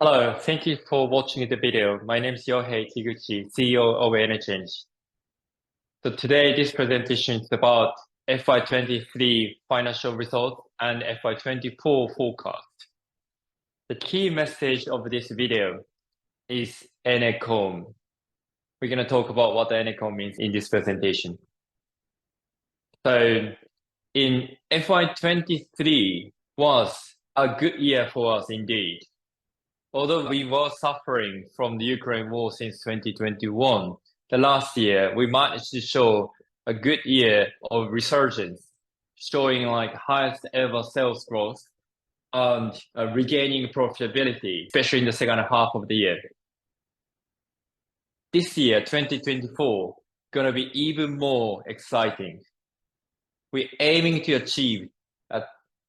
Hello, thank you for watching the video. My name is Yohei Kiguchi, CEO of ENECHANGE. So today, this presentation is about FY23 financial results and FY24 forecast. The key message of this video is ENECHANGE. We're going to talk about what the ENECHANGE means in this presentation. So in FY23 was a good year for us indeed. Although we were suffering from the Ukraine war since 2021, the last year we managed to show a good year of resurgence, showing like highest ever sales growth and regaining profitability, especially in the second half of the year. This year, 2024, gonna be even more exciting. We're aiming to achieve a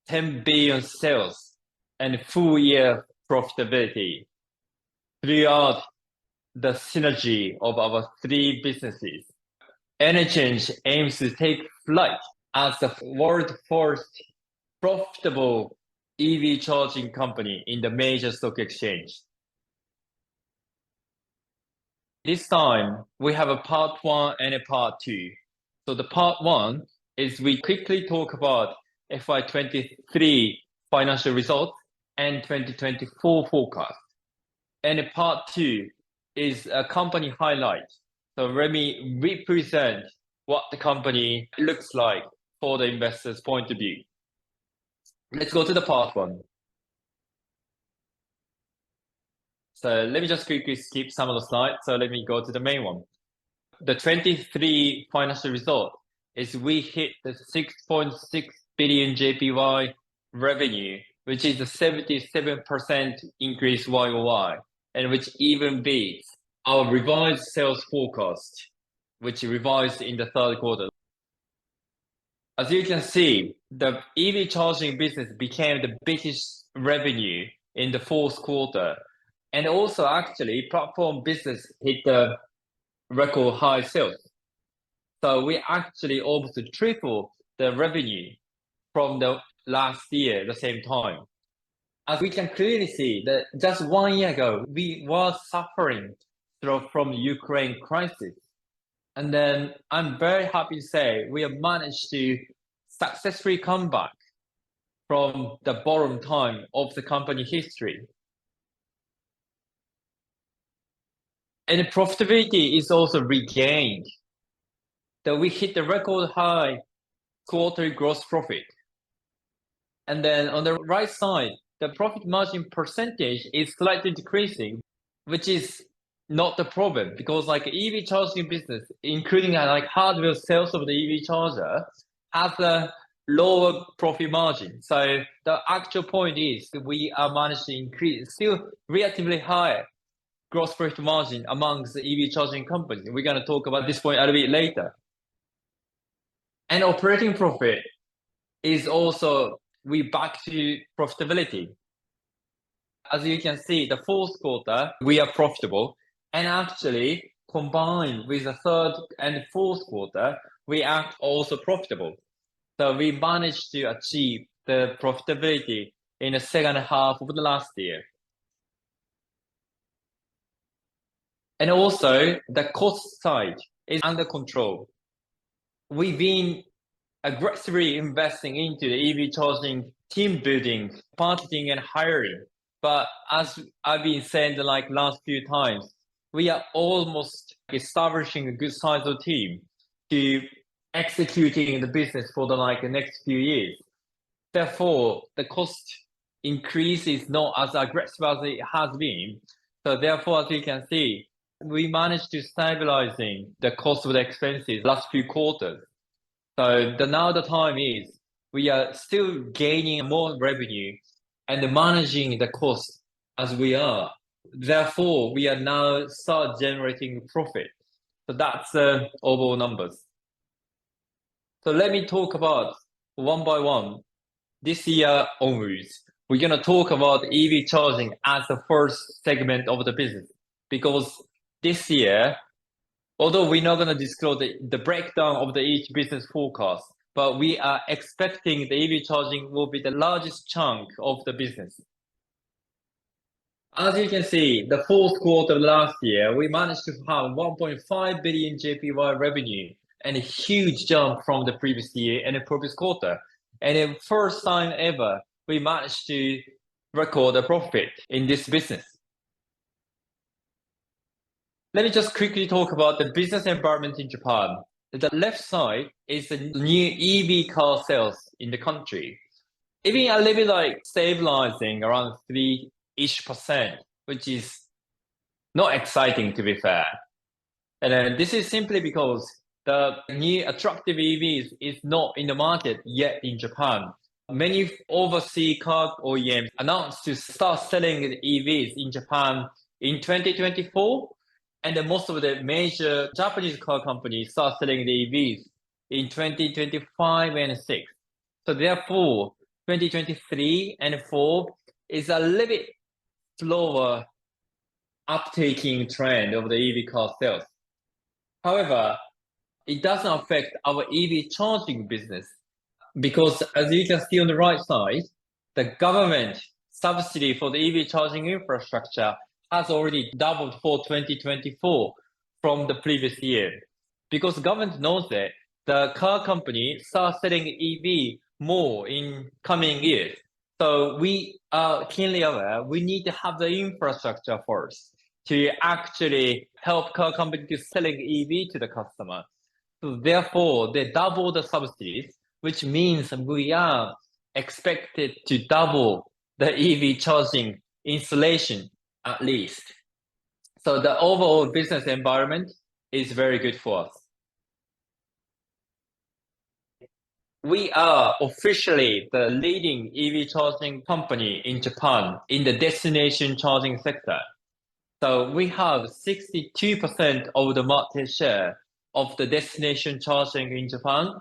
10 billion sales and full year profitability throughout the synergy of our three businesses. ENECHANGE aims to take flight as the world's first profitable EV charging company in the major stock exchange. This time, we have a part one and a part two. So the part one is we quickly talk about FY23 financial results and 2024 forecast. And part two is a company highlight. So let me represent what the company looks like for the investor's point of view. Let's go to the part one. So let me just quickly skip some of the slides. So let me go to the main one. The 23 financial result is we hit the 6.6 billion JPY revenue, which is a 77% increase YOY, and which even beats our revised sales forecast, which revised in the third quarter. As you can see, the EV charging business became the biggest revenue in the fourth quarter. And also actually platform business hit the record high sales. So we actually almost tripled the revenue from the last year, the same time. As we can clearly see that just 1 year ago, we were suffering from the Ukraine crisis. And then I'm very happy to say we have managed to successfully come back from the bottom time of the company history. And the profitability is also regained. That we hit the record high quarterly gross profit. And then on the right side, the profit margin percentage is slightly decreasing, which is not the problem because like EV charging business, including like hardware sales of the EV charger, has a lower profit margin. So the actual point is that we are managed to increase still relatively high gross profit margin amongst the EV charging companies. We're going to talk about this point a little bit later. And operating profit is also we back to profitability. As you can see, the fourth quarter, we are profitable. And actually, combined with the third and fourth quarter, we are also profitable. So we managed to achieve the profitability in the second half of the last year. And also, the cost side is under control. We've been aggressively investing into the EV charging team building, marketing, and hiring. But as I've been saying the last few times, we are almost establishing a good size of team to executing the business for the next few years. Therefore, the cost increase is not as aggressive as it has been. So therefore, as you can see, we managed to stabilizing the cost of the expenses last few quarters. So now the time is we are still gaining more revenue and managing the cost as we are. Therefore, we are now start generating profit. So that's the overall numbers. So let me talk about one by one. This year onwards, we're going to talk about EV charging as the first segment of the business because this year, although we're not going to disclose the breakdown of each business forecast, but we are expecting the EV charging will be the largest chunk of the business. As you can see, the fourth quarter last year, we managed to have 1.5 billion JPY revenue and a huge jump from the previous year and the previous quarter. And the first time ever, we managed to record a profit in this business. Let me just quickly talk about the business environment in Japan. The left side is the new EV car sales in the country. Even a little bit like stabilizing around 3-ish%, which is not exciting to be fair. And this is simply because the new attractive EVs is not in the market yet in Japan. Many overseas car OEMs announced to start selling the EVs in Japan in 2024, and then most of the major Japanese car companies start selling the EVs in 2025 and 6. So therefore, 2023 and 4 is a little bit slower uptaking trend of the EV car sales. However, it doesn't affect our EV charging business because as you can see on the right side, the government subsidy for the EV charging infrastructure has already doubled for 2024 from the previous year. Because government knows that the car company starts selling EV more in coming years. So we are keenly aware we need to have the infrastructure first to actually help car companies to selling EV to the customer. So therefore, they double the subsidies, which means we are expected to double the EV charging installation at least. So the overall business environment is very good for us. We are officially the leading EV charging company in Japan in the destination charging sector. So we have 62% of the market share of the destination charging in Japan.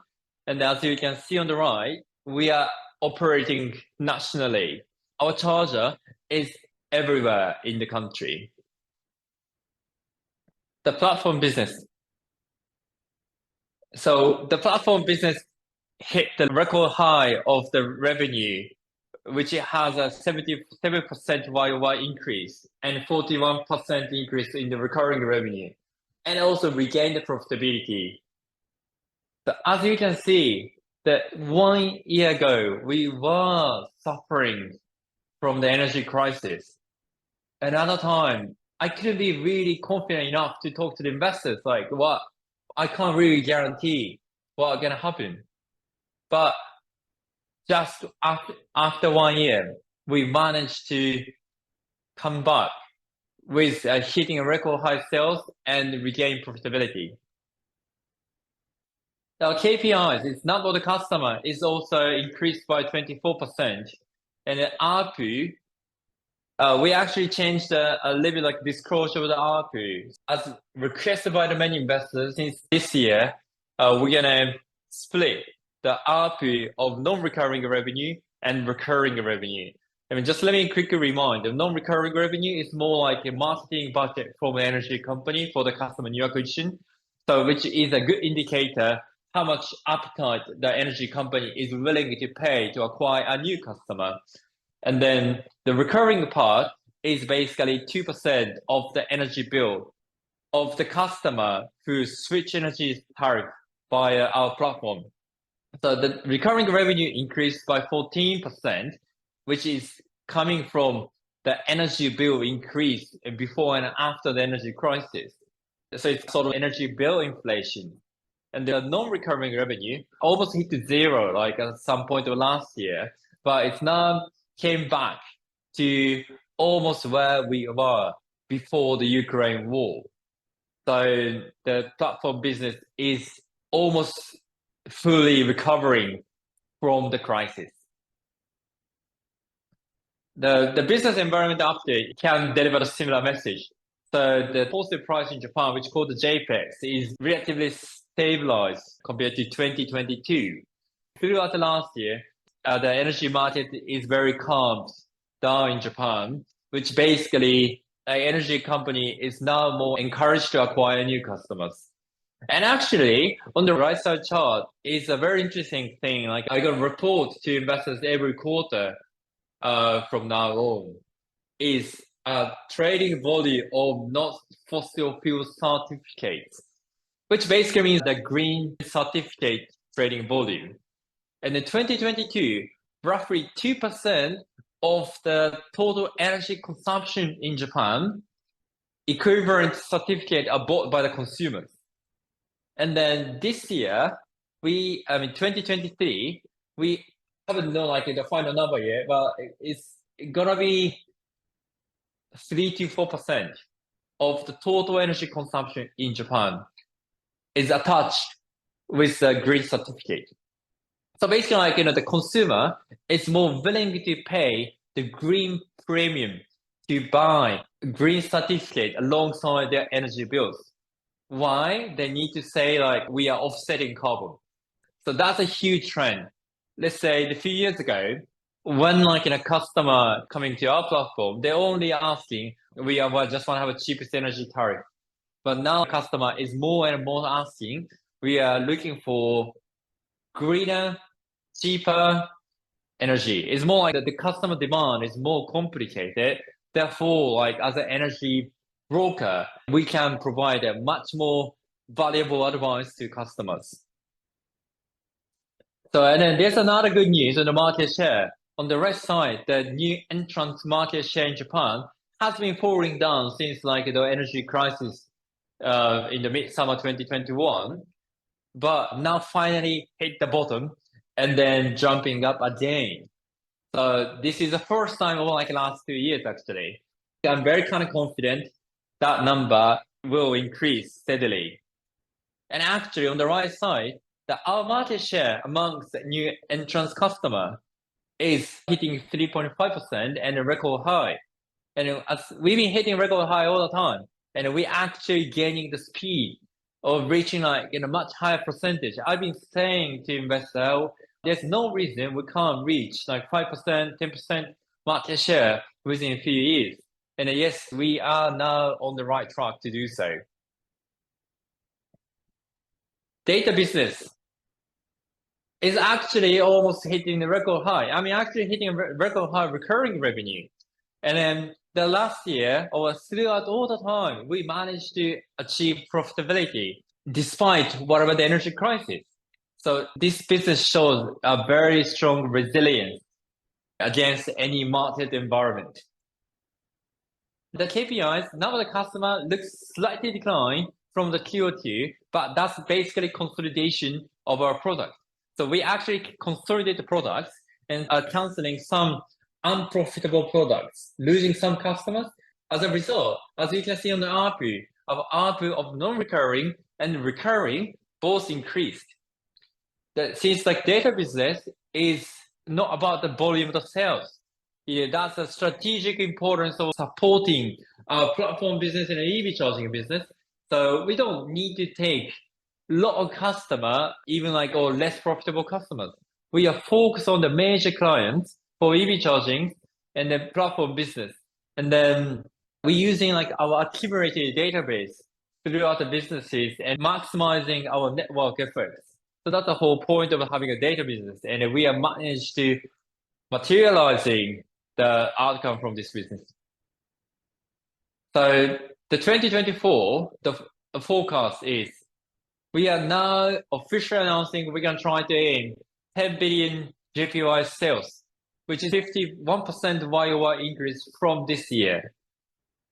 And as you can see on the right, we are operating nationally. Our charger is everywhere in the country. The platform business. So the platform business hit the record high of the revenue, which has a 77% YOY increase and 41% increase in the recurring revenue, and also regained the profitability. So as you can see, that 1 year ago, we were suffering from the energy crisis. Another time, I couldn't be really confident enough to talk to the investors, like what I can't really guarantee what's gonna happen. But just after 1 year, we managed to come back with hitting a record high sales and regain profitability. Our KPIs, it's number of the customer is also increased by 24%. And the ARPU, we actually changed a little bit like disclosure of the ARPU. As requested by the many investors since this year, we're gonna split the ARPU of non-recurring revenue and recurring revenue. I mean, just let me quickly remind, the non-recurring revenue is more like a marketing budget from an energy company for the customer new acquisition. So which is a good indicator how much appetite the energy company is willing to pay to acquire a new customer. And then the recurring part is basically 2% of the energy bill of the customer who switch energy tariff via our platform. So the recurring revenue increased by 14%, which is coming from the energy bill increase before and after the energy crisis. So it's sort of energy bill inflation. And the non-recurring revenue almost hit to zero, like at some point of last year, but it's now came back to almost where we were before the Ukraine war. So the platform business is almost fully recovering from the crisis. The business environment update can deliver a similar message. So the wholesale price in Japan, which is called the JPEX, is relatively stabilized compared to 2022. Throughout the last year, the energy market is very calm down in Japan, which basically an energy company is now more encouraged to acquire new customers. And actually, on the right side chart is a very interesting thing. Like I got a report to investors every quarter from now on. Is a trading volume of not fossil fuel certificates, which basically means the green certificate trading volume. And in 2022, roughly 2% of the total energy consumption in Japan, equivalent certificate are bought by the consumers. And then this year, 2023, we haven't known like the final number yet, but it's gonna be 3 to 4% of the total energy consumption in Japan is attached with the green certificate. So basically, like, the consumer is more willing to pay the green premium to buy green certificate alongside their energy bills. Why? They need to say like, we are offsetting carbon. So that's a huge trend. Let's say a few years ago, when like a customer coming to our platform, they're only asking, we just want to have a cheapest energy tariff. But now customer is more and more asking, we are looking for greener, cheaper energy. It's more like the customer demand is more complicated. Therefore, like as an energy broker, we can provide a much more valuable advice to customers. So, and then there's another good news on the market share. On the right side, the new entrant market share in Japan has been falling down since like the energy crisis in the mid-summer 2021, but now finally hit the bottom and then jumping up again. So this is the first time over like the last 2 years actually. I'm very kind of confident that number will increase steadily. And actually on the right side, our market share amongst new entrance customer is hitting 3.5% and a record high. And as we've been hitting record high all the time, and we're actually gaining the speed of reaching like a much higher percentage. I've been saying to investors, there's no reason we can't reach like 5%, 10% market share within a few years. And yes, we are now on the right track to do so. Data business is actually almost hitting the record high. Actually hitting a record high recurring revenue. And then the last year, or throughout all the time, we managed to achieve profitability despite whatever the energy crisis. So this business shows a very strong resilience against any market environment. The KPIs, now the customer looks slightly declined from the QOQ, but that's basically consolidation of our product. So we actually consolidate the products and are canceling some unprofitable products, losing some customers. As a result, as you can see on the ARPU, our ARPU of non-recurring and recurring both increased. Since like data business is not about the volume of the sales. Yeah, that's the strategic importance of supporting our platform business and EV charging business. So we don't need to take a lot of customer, even like or less profitable customers. We are focused on the major clients for EV charging and the platform business. And then we're using like our accumulated database throughout the businesses and maximizing our network efforts. So that's the whole point of having a data business. And we have managed to materializing the outcome from this business. So the 2024, the forecast is we are now officially announcing we're going to try to aim 10 billion JPY sales, which is 51% YOY increase from this year.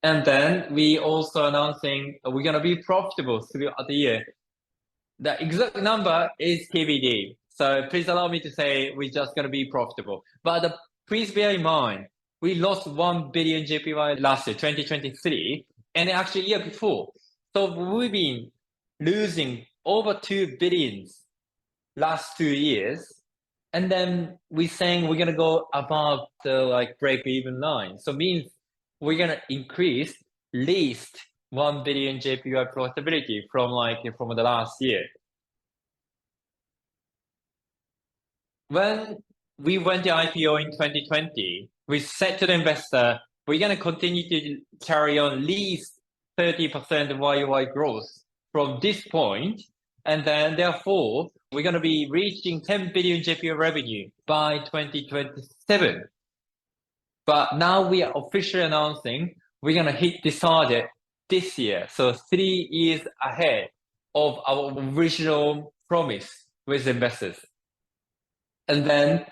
And then we also announcing we're going to be profitable throughout the year. The exact number is TBD. So please allow me to say we're just going to be profitable. But please bear in mind, we lost 1 billion JPY last year, 2023, and actually year before. So we've been losing over 2 billions last 2 years. And then we're saying we're going to go above the like break-even line. So it means we're going to increase at least 1 billion JPY profitability from the last year. When we went to IPO in 2020, we said to the investor, we're going to continue to carry on at least 30% YOY growth from this point. And then therefore, we're going to be reaching 10 billion JPY revenue by 2027. But now we are officially announcing we're gonna hit this target this year. So 3 years ahead of our original promise with investors. And then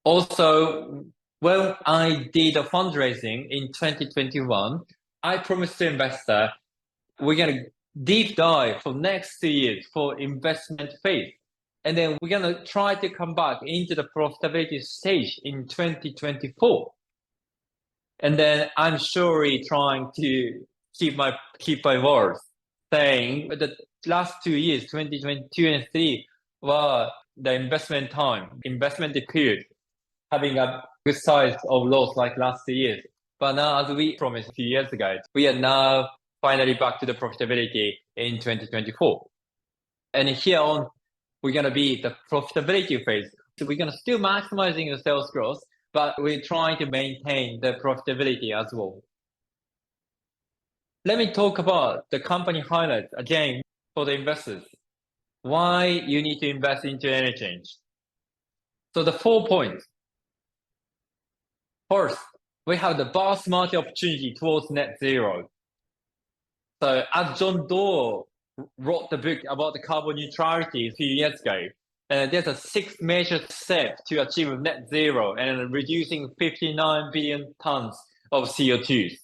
also, when I did a fundraising in 2021, I promised to investor we're gonna deep dive for next 2 years for investment phase. And then we're gonna try to come back into the profitability stage in 2024. And then I'm surely trying to keep my words, saying the last 2 years, 2022 and 3, were the investment period, having a good size of loss like last 2 years. But now, as we promised a few years ago, we are now finally back to the profitability in 2024. And here on, we're going to be the profitability phase. So we're going to still maximizing the sales growth, but we're trying to maintain the profitability as well. Let me talk about the company highlights again for the investors. Why you need to invest into ENECHANGE. So the 4 points. First, we have the vast market opportunity towards net zero. So as John Doerr wrote the book about the carbon neutrality a few years ago, there's a 6 major steps to achieve net zero and reducing 59 billion tons of CO2.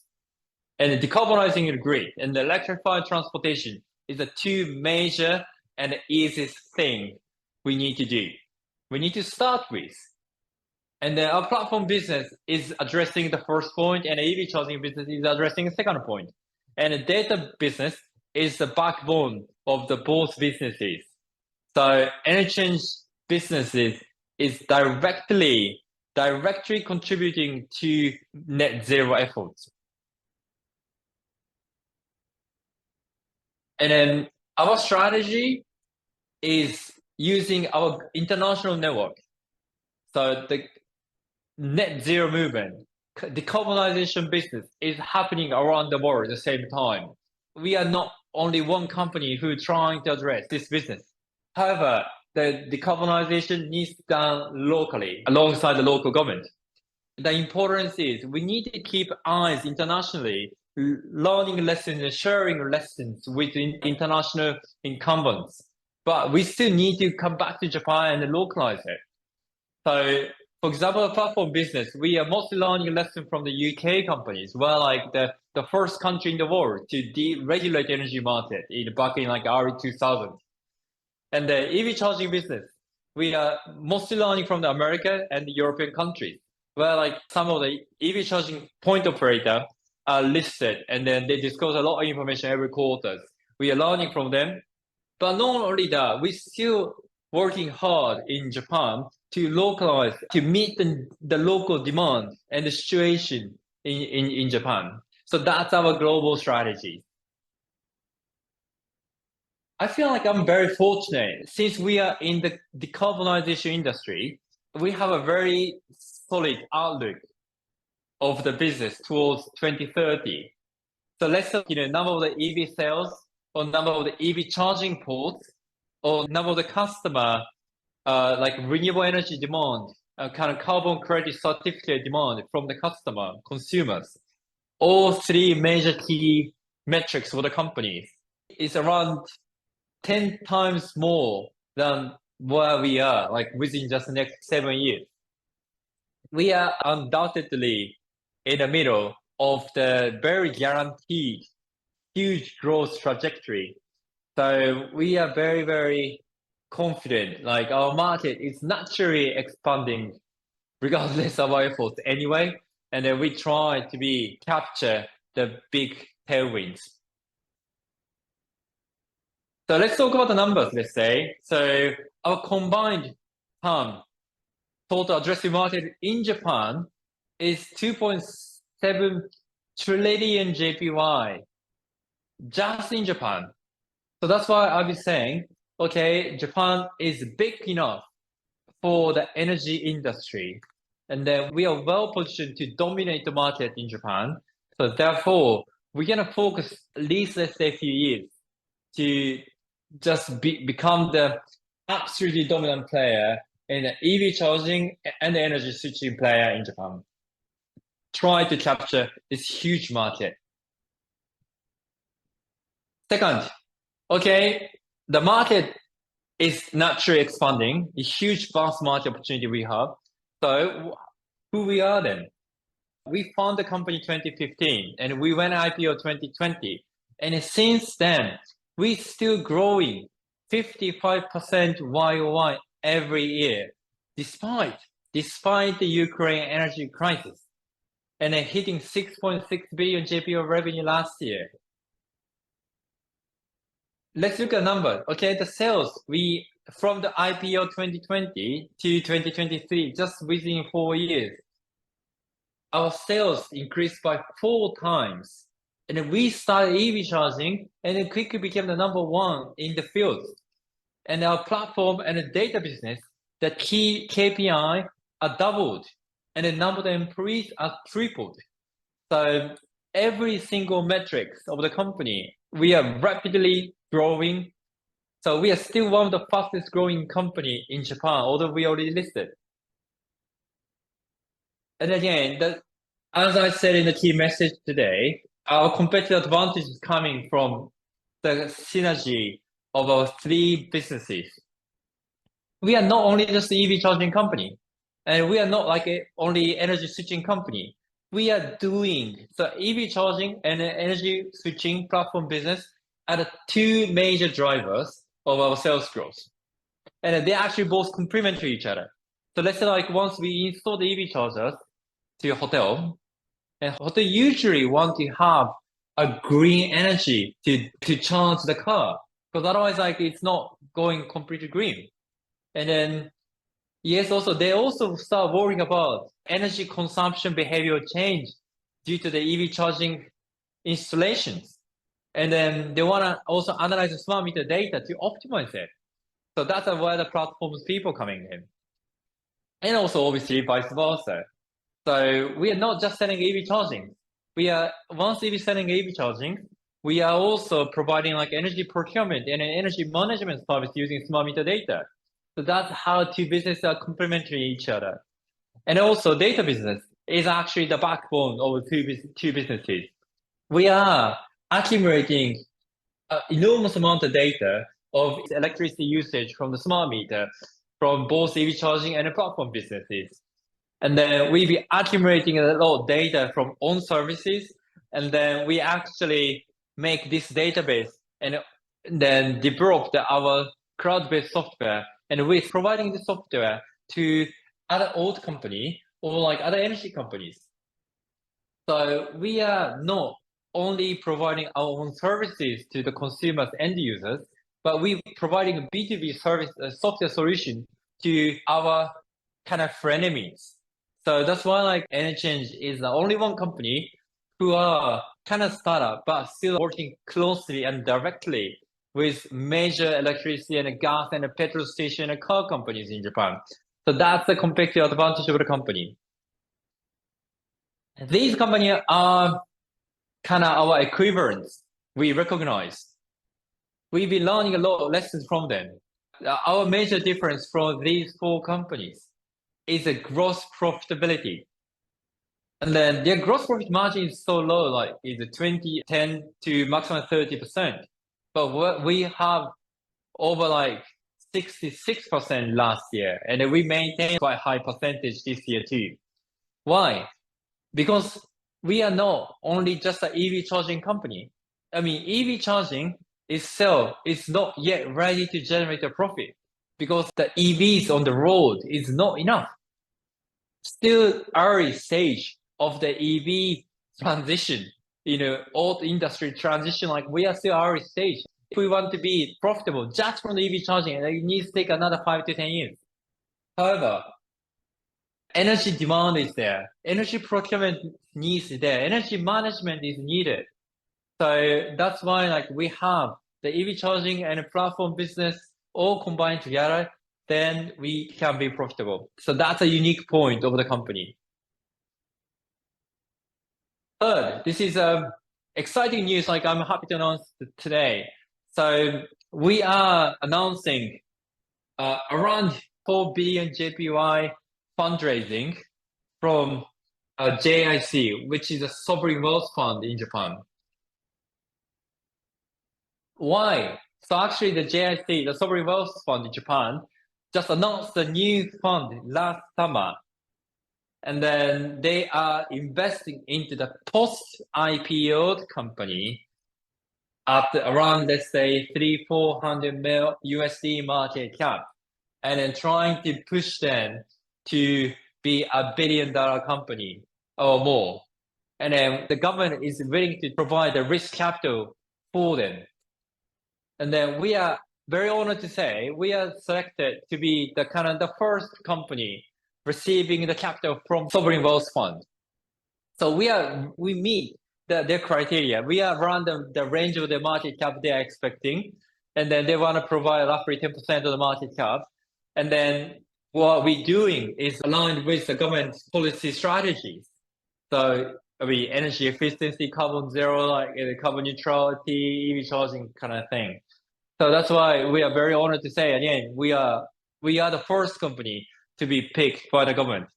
And decarbonizing the grid and the electrified transportation is the 2 major and the easiest thing we need to do. We need to start with. And then our platform business is addressing the first point, and the EV charging business is addressing the second point. And the data business is the backbone of the both businesses. So ENECHANGE businesses is directly contributing to net zero efforts. And then our strategy is using our international network. So the net zero movement, decarbonization business is happening around the world at the same time. We are not only one company who is trying to address this business. However, the decarbonization needs to be done locally alongside the local government. The importance is we need to keep eyes internationally, learning lessons and sharing lessons with international incumbents. But we still need to come back to Japan and localize it. So, for example, platform business, we are mostly learning lessons from the UK companies. We're like the first country in the world to deregulate energy market back in like early 2000. And the EV charging business, we are mostly learning from the American and the European countries, where like some of the EV charging point operator are listed, and then they disclose a lot of information every quarter. We are learning from them. But not only that, we're still working hard in Japan to localize, to meet the local demand and the situation in Japan. So that's our global strategy. I feel like I'm very fortunate since we are in the decarbonization industry. We have a very solid outlook of the business towards 2030. So let's say, number of the EV sales or number of the EV charging ports or number of the customer, like renewable energy demand, kind of carbon credit certificate demand from the customer, consumers. All 3 major key metrics for the company is around 10 times more than where we are, like within just the next 7 years. We are undoubtedly in the middle of the very guaranteed huge growth trajectory. So we are very, very confident, like our market is naturally expanding regardless of our efforts anyway. And then we try to capture the big tailwinds. So let's talk about the numbers, let's say. So our combined total addressable market in Japan is 2.7 trillion JPY just in Japan. So that's why I'll be saying, okay, Japan is big enough for the energy industry. And then we are well positioned to dominate the market in Japan. So therefore, we're going to focus at least, let's say, a few years to just become the absolutely dominant player in the EV charging and the energy switching player in Japan. try to capture this huge market. Second, okay, the market is naturally expanding, a huge vast market opportunity we have. So who we are then? We found the company 2015 and we went IPO 2020. And since then, we're still growing 55% YOY every year, despite the Ukraine energy crisis, and then hitting 6.6 billion JPY revenue last year. Let's look at numbers. Okay, the sales from the IPO 2020 to 2023, just within 4 years, our sales increased by 4 times. And then we started EV charging and then quickly became the #1 in the field. And our platform and the data business, the key KPI are doubled and the number of employees are tripled. So every single metrics of the company, we are rapidly growing. So we are still one of the fastest growing company in Japan, although we already listed. And again, as I said in the key message today, our competitive advantage is coming from the synergy of our 3 businesses. We are not only just the EV charging company, and we are not like only energy switching company. We are doing so EV charging and energy switching platform business are the 2 major drivers of our sales growth. And they're actually both complementary each other. So let's say like once we install the EV chargers to a hotel, and hotel usually want to have a green energy to charge the car, because otherwise like it's not going completely green. And then yes, also they also start worrying about energy consumption behavior change due to the EV charging installations. And then they want to also analyze the smart meter data to optimize it. So that's where the platforms people coming in. And also obviously vice versa. So we are not just selling EV charging. Once EV selling EV charging, we are also providing like energy procurement and an energy management service using smart meter data. So that's how 2 businesses are complementary each other. And also data business is actually the backbone of the 2 businesses. We are accumulating an enormous amount of data of electricity usage from the smart meter from both EV charging and the platform businesses. And then we be accumulating a lot of data from own services, and then we actually make this database and then develop our cloud-based software, and we're providing the software to other old company or like other energy companies. So we are not only providing our own services to the consumers and users, but we're providing a B2B service software solution to our kind of frenemies. So that's why like ENECHANGE is the only one company who are kind of startup, but still working closely and directly with major electricity and gas and petrol station and car companies in Japan. So that's the competitive advantage of the company. These companies are kind of our equivalents. We recognize. We've been learning a lot of lessons from them. Our major difference from these 4 companies is a gross profitability. And then their gross profit margin is so low, like is 10 to maximum 30%. But what we have over like 66% last year, and we maintain quite high percentage this year too. Why? Because we are not only just an EV charging company. I mean, EV charging itself is not yet ready to generate a profit because the EVs on the road is not enough. Still early stage of the EV transition, old industry transition, like we are still early stage. If we want to be profitable just from the EV charging, it needs to take another 5 to 10 years. However, energy demand is there, energy procurement needs is there, energy management is needed. So that's why like we have the EV charging and platform business all combined together, then we can be profitable. So that's a unique point of the company. Third, this is exciting news like I'm happy to announce today. So we are announcing around 4 billion JPY fundraising from JIC, which is a sovereign wealth fund in Japan. Why? So actually the JIC, the sovereign wealth fund in Japan, just announced a new fund last summer. And then they are investing into the post-IPO company at around, let's say, 300-400 mil USD market cap, and then trying to push them to be a billion-dollar company or more. And then the government is willing to provide the risk capital for them. And then we are very honored to say we are selected to be the kind of the first company receiving the capital from sovereign wealth fund. So we meet their criteria. We are around the range of the market cap they are expecting, and then they want to provide roughly 10% of the market cap. And then what we're doing is aligned with the government policy strategies. So energy efficiency, carbon zero, like carbon neutrality, EV charging kind of thing. So that's why we are very honored to say again, we are the first company to be picked by the government.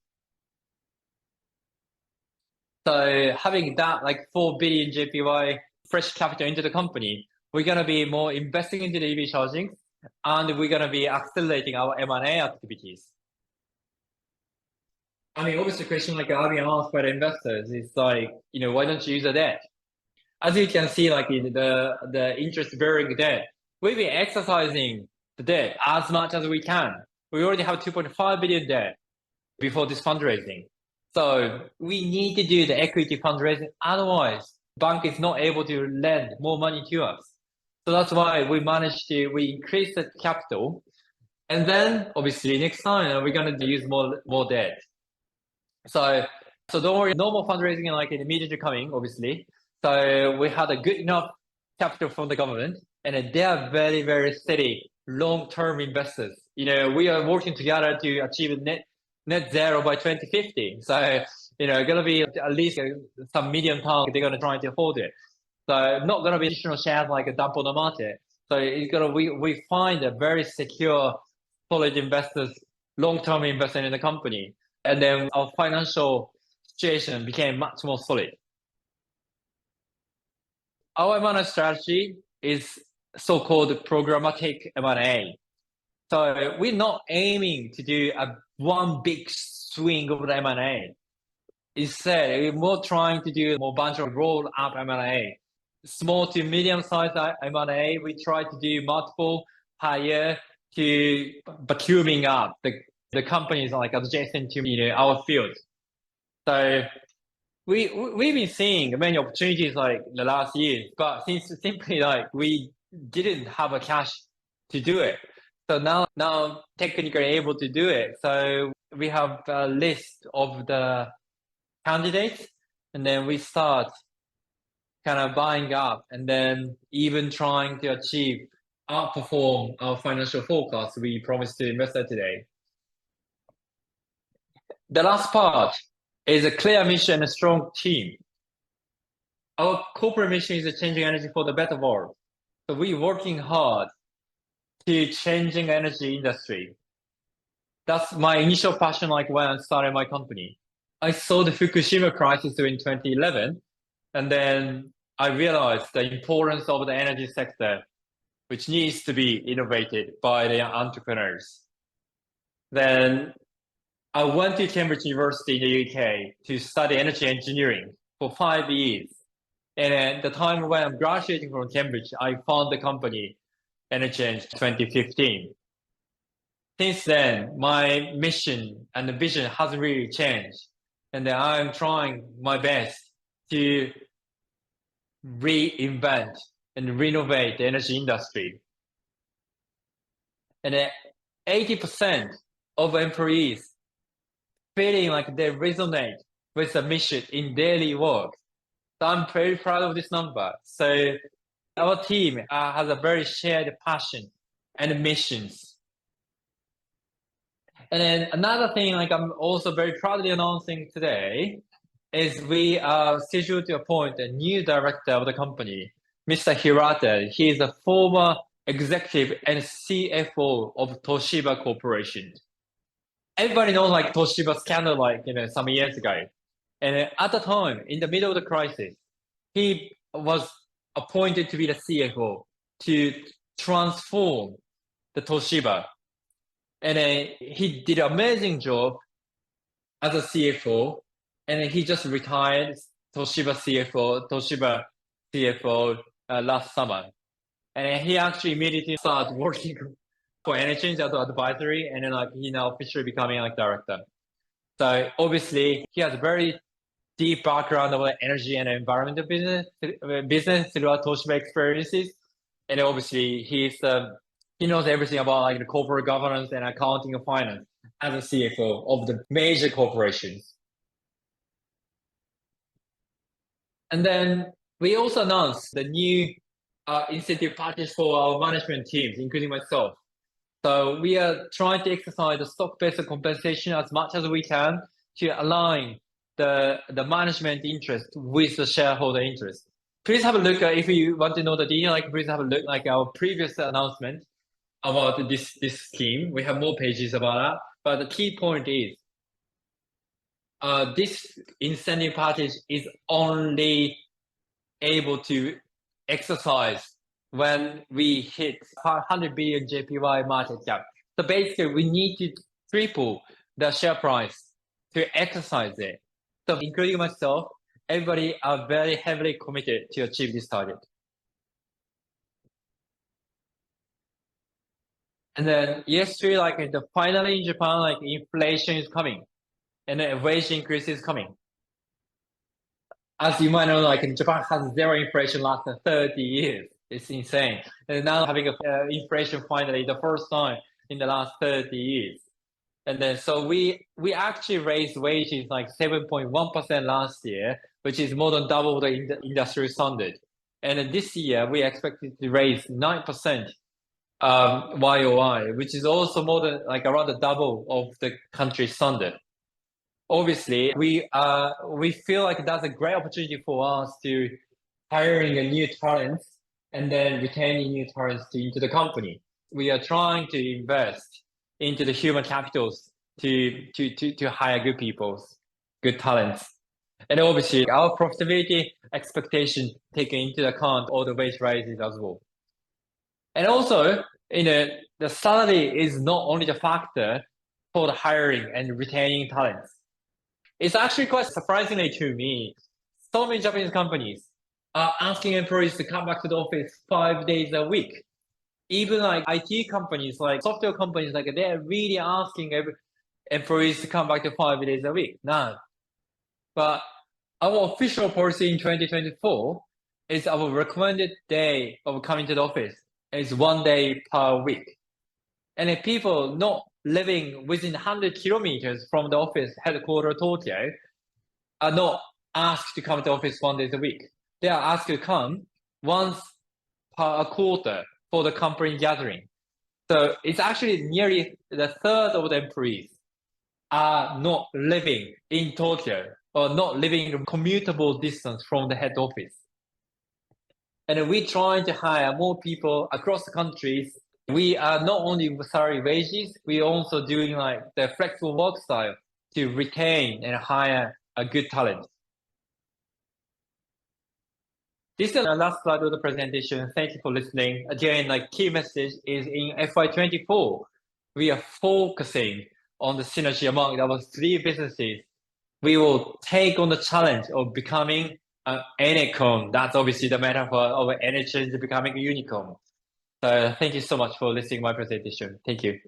So having that like 4 billion JPY fresh capital into the company, we're gonna be more investing into the EV charging, and we're gonna be accelerating our M&A activities. I mean, obviously, the question like I've been asked by the investors is like, why don't you use the debt? As you can see, like in the interest-bearing debt, we've been exercising the debt as much as we can. We already have 2.5 billion debt before this fundraising. So we need to do the equity fundraising. Otherwise, bank is not able to lend more money to us. So that's why we increase the capital. And then obviously next time we're going to use more debt. So don't worry, no more fundraising like immediately coming, obviously. So we had a good enough capital from the government, and they are very, very steady, long-term investors. We are working together to achieve net zero by 2050. So, gonna be at least some medium term, they're gonna try to hold it. So not gonna be additional shares like a dump on the market. So we find a very secure, solid investors, long-term investment in the company. And then our financial situation became much more solid. Our M&A strategy is so-called programmatic M&A. So we're not aiming to do one big swing of the M&A. Instead, we're more trying to do more bunch of roll-up M&A. Small to medium-sized M&A, we try to do multiple hire to vacuuming up the companies like adjacent to our field. So we've been seeing many opportunities like the last year, but simply like we didn't have a cash to do it. So now technically able to do it. So we have a list of the candidates, and then we start kind of buying up, and then even trying to outperform our financial forecast we promised to investor today. The last part is a clear mission and a strong team. Our corporate mission is changing energy for the better world. So we're working hard to changing energy industry. That's my initial passion, like when I started my company. I saw the Fukushima crisis in 2011, and then I realized the importance of the energy sector, which needs to be innovated by the entrepreneurs. Then I went to Cambridge University in the UK to study energy engineering for 5 years. And at the time when I'm graduating from Cambridge, I found the company ENECHANGE 2015. Since then, my mission and the vision hasn't really changed. And I'm trying my best to reinvent and renovate the energy industry. And 80% of employees feeling like they resonate with the mission in daily work. So I'm very proud of this number. So our team has a very shared passion and missions. And then another thing, like I'm also very proudly announcing today, is we are scheduled to appoint a new director of the company, Mr. Hirata. He is a former executive and CFO of Toshiba Corporation. Everybody knows like Toshiba scandal, like some years ago. And at the time, in the middle of the crisis, he was appointed to be the CFO to transform the Toshiba. And he did an amazing job as a CFO. And he just retired Toshiba CFO last summer. And he actually immediately started working for ENECHANGE as an advisory, and then he now officially becoming director. So obviously he has a very deep background of energy and environmental business throughout Toshiba experiences, and obviously he knows everything about the corporate governance and accounting and finance as a CFO of the major corporations. And then we also announced the new incentive package for our management teams, including myself. So we are trying to exercise the stock-based compensation as much as we can to align the management interest with the shareholder interest. Please have a look if you want to know the detail. Please have a look our previous announcement about this scheme. We have more pages about that. But the key point is this incentive package is only able to exercise when we hit 500 billion JPY market cap. So basically, we need to triple the share price to exercise it. So including myself, everybody are very heavily committed to achieve this target. And then ES3, finally in Japan, inflation is coming, and then wage increase is coming. As you might know, Japan has zero inflation last 30 years. It's insane. And now having inflation finally the first time in the last 30 years. And then so we actually raised wages 7.1% last year, which is more than double the industry standard. And then this year we expected to raise 9% YOY, which is also more than around the double of the country standard. Obviously, we feel that's a great opportunity for us to hiring a new talents and then retaining new talents into the company. We are trying to invest into the human capitals to hire good people, good talents. And obviously our profitability expectation taking into account all the wage rises as well. And also, the salary is not only the factor for the hiring and retaining talents. It's actually quite surprisingly to me, so many Japanese companies are asking employees to come back to the office 5 days a week. Even IT companies, software companies, they're really asking employees to come back to 5 days a week now. But our official policy in 2024 is our recommended day of coming to the office is 1 day per week. And if people not living within 100 kilometers from the office headquarters Tokyo are not asked to come to office 1 day a week. They are asked to come once per quarter for the company gathering. So it's actually nearly the third of the employees are not living in Tokyo or not living in commutable distance from the head office. And we're trying to hire more people across the countries. We are not only salary wages, we're also doing the flexible work style to retain and hire a good talent. This is the last slide of the presentation. Thank you for listening. Again, key message is in FY24, we are focusing on the synergy among our 3 businesses. We will take on the challenge of becoming an ENECHANGE. That's obviously the metaphor of ENECHANGE becoming a unicorn. So thank you so much for listening to my presentation. Thank you.